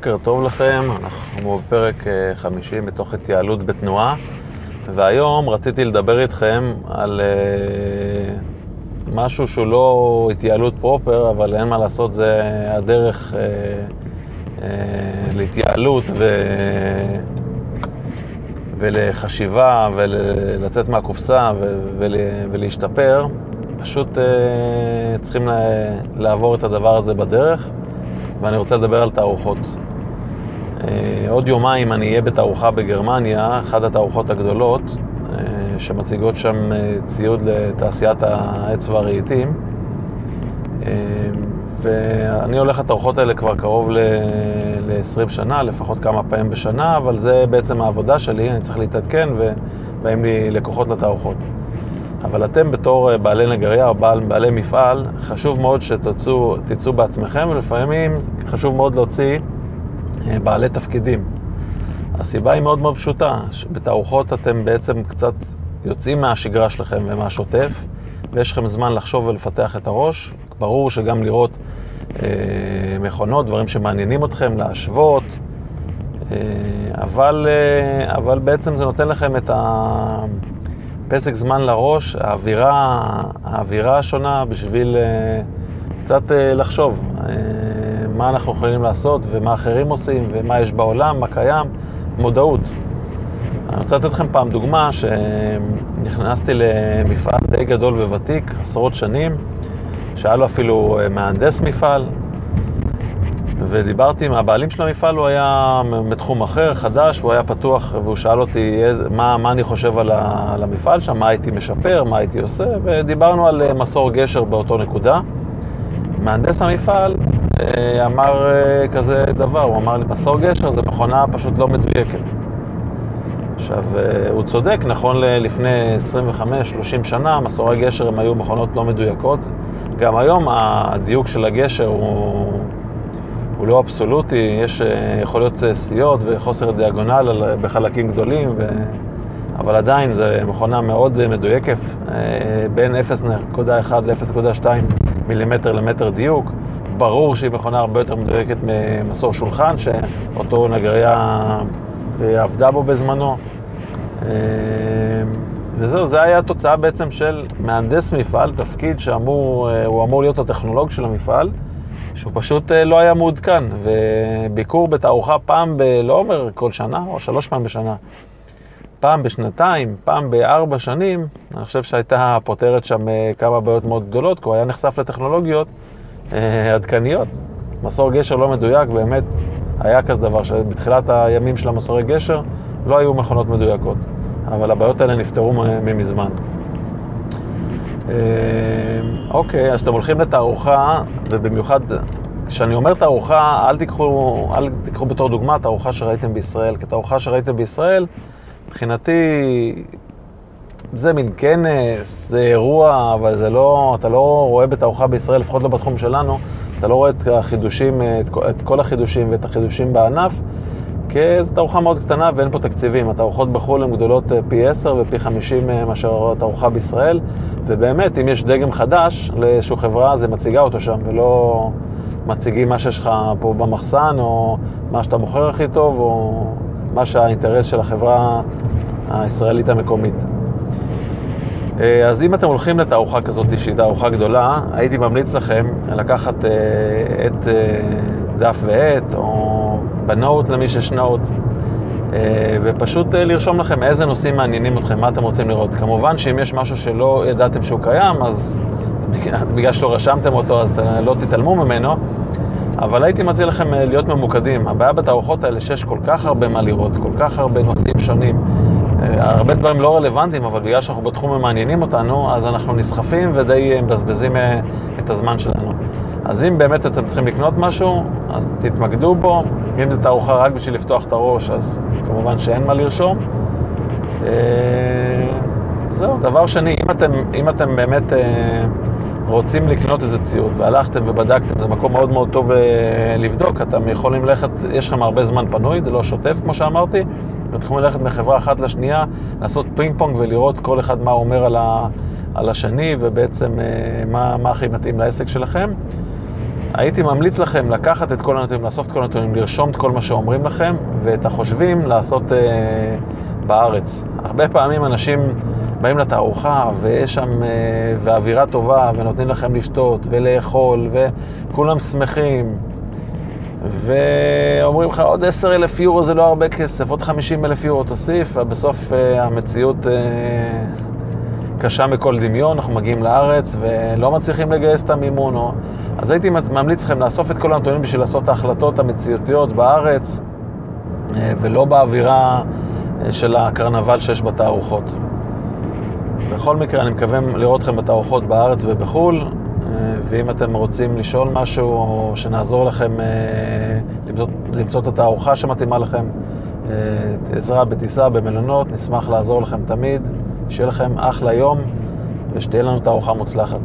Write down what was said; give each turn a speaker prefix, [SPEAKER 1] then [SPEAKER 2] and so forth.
[SPEAKER 1] בוקר טוב לכם, אנחנו בפרק 50 בתוך התייעלות בתנועה, והיום רציתי לדבר איתכם על משהו שהוא לא התייעלות פרופר, אבל אין מה לעשות, זה הדרך להתייעלות ולחשיבה ולצאת מהקופסה ולהשתפר. פשוט צריכים לעבור את הדבר הזה בדרך, ואני רוצה לדבר על תערוכות. עוד יומיים אני אהיה בתערוכה בגרמניה, אחת התערוכות הגדולות, שמציגות שם ציוד לתעשיית העץ והרהיטים. ואני הולך לתערוכות האלה כבר קרוב ל-20 שנה, לפחות כמה פעמים בשנה, אבל זה בעצם העבודה שלי, אני צריך להתעדכן ובאים לי לקוחות לתערוכות. אבל אתם בתור בעלי נגריה או בעלי מפעל, חשוב מאוד שתצאו בעצמכם, ולפעמים חשוב מאוד להוציא בעלי תפקידים. הסיבה היא מאוד מאוד פשוטה. בתערוכות אתם בעצם קצת יוצאים מהשגרה שלכם ומהשוטף, ויש לכם זמן לחשוב ולפתח את הראש. ברור שגם לראות מכונות, דברים שמעניינים אתכם, להשוות, אבל בעצם זה נותן לכם את פסק זמן לראש, האווירה השונה, בשביל קצת לחשוב מה אנחנו יכולים לעשות ומה אחרים עושים ומה יש בעולם, מה קיים, מודעות. אני רוצה לתת לכם פעם דוגמה שנכנסתי למפעל די גדול וותיק, עשרות שנים, שהיה לו אפילו מהנדס מפעל, ודיברתי עם הבעלים של המפעל. הוא היה מתחום אחר, חדש, הוא היה פתוח, והוא שאל אותי מה אני חושב על המפעל שם, מה הייתי משפר, מה הייתי עושה, ודיברנו על מסור גשר באותו נקודה. מהנדס המפעל אמר כזה דבר, הוא אמר לי, מסור גשר זה מכונה פשוט לא מדויקת. עכשיו, הוא צודק, נכון לפני 25-30 שנה, מסורי גשר הם היו מכונות לא מדויקות. גם היום הדיוק של הגשר הוא לא אבסולוטי, יכול להיות סטיות וחוסר דיאגונל בחלקים גדולים, אבל עדיין זה מכונה מאוד מדויקת, בין 0.1 ל-0.2 מילימטר למטר דיוק. ברור שהיא מכונה הרבה יותר מדויקת ממסור שולחן, שאותו נגריה עבדה בו בזמנו. וזהו, זה היה התוצאה בעצם של מהנדס מפעל, תפקיד שהוא אמור להיות הטכנולוג של המפעל, שהוא פשוט לא היה מעודכן. וביקור בתערוכה פעם לא אומר כל שנה, או 3 פעמים בשנה, פעם בשנתיים, פעם ב4 שנים, אני חושב שהייתה פותרת שם כמה בעיות מאוד גדולות, כי הוא היה נחשף לטכנולוגיות עדכניות. מסור גשר לא מדויק, באמת היה כזה דבר, שבתחילת הימים של המסורי גשר לא היו מכונות מדויקות, אבל הבעיות האלה נפתרו ממזמן. אוקיי, אז אתם הולכים לתערוכה, ובמיוחד כשאני אומר תערוכה, אל תיקחו בתור דוגמה תערוכה שראיתם בישראל. כתערוכה שראיתם בישראל, מבחינתי זה מין כנס, זה אירוע, אבל זה לא, אתה לא רואה בתערוכה בישראל, לפחות לא בתחום שלנו, אתה לא רואה את החידושים, את כל החידושים ואת החידושים בענף, כי זו תערוכה מאוד קטנה ואין פה תקציבים. התערוכות בחו"ל הן גדולות פי 10 ופי 50 מאשר התערוכה בישראל, ובאמת אם יש דגם חדש לאיזושהי חברה, זה מציגה אותו שם, ולא מציגים מה שיש לך פה במחסן, או מה שאתה מוכר הכי טוב, או מה שהאינטרס של החברה הישראלית המקומית. אז אם אתם הולכים לתערוכה כזאת, שהיא תערוכה גדולה, הייתי ממליץ לכם לקחת את דף ועט, או בנוט למי שיש נוט, ופשוט לרשום לכם איזה נושאים מעניינים אתכם, מה אתם רוצים לראות. כמובן שאם יש משהו שלא ידעתם שהוא קיים, אז בגלל שלא רשמתם אותו, אז לא תתעלמו ממנו, אבל הייתי מציע לכם להיות ממוקדים. הבעיה בתערוכות האלה שיש כל כך הרבה מה לראות, כל כך הרבה נושאים שונים, הרבה דברים לא רלוונטיים, אבל בגלל שאנחנו בתחום ומעניינים אותנו, אז אנחנו נסחפים ודי מבזבזים את הזמן שלנו. אז אם באמת אתם צריכים לקנות משהו, אז תתמקדו בו. אם זה תערוכה רק בשביל לפתוח את הראש, אז כמובן שאין מה לרשום. זהו, דבר שני, אם אתם באמת רוצים לקנות איזה ציוד, והלכתם ובדקתם, זה מקום מאוד מאוד טוב לבדוק. אתם יכולים ללכת, יש לכם הרבה זמן פנוי, זה לא שוטף כמו שאמרתי, ואתם יכולים ללכת מחברה אחת לשנייה, לעשות פינג פונג ולראות כל אחד מה אומר על השני, ובעצם מה הכי מתאים לעסק שלכם. הייתי ממליץ לכם לקחת את כל הנתונים, לאסוף את כל הנתונים, לרשום את כל מה שאומרים לכם, ואת החושבים לעשות בארץ. הרבה פעמים אנשים באים לתערוכה, ויש שם ואווירה טובה, ונותנים לכם לשתות ולאכול, וכולם שמחים, ואומרים לך, עוד 10,000 יורו זה לא הרבה כסף, עוד 50,000 יורו תוסיף, ובסוף המציאות קשה מכל דמיון, אנחנו מגיעים לארץ ולא מצליחים לגייס את המימון. אז הייתי ממליץ לכם לאסוף את כל הנתונים בשביל לעשות את ההחלטות המציאותיות בארץ, ולא באווירה של הקרנבל שיש בתערוכות. בכל מקרה, אני מקווה לראות אתכם בתערוכות בארץ ובחול, ואם אתם רוצים לשאול משהו או שנעזור לכם למצוא את התערוכה שמתאימה לכם, עזרה בטיסה, במלונות, נשמח לעזור לכם תמיד. שיהיה לכם אחלה יום ושתהיה לנו תערוכה מוצלחת.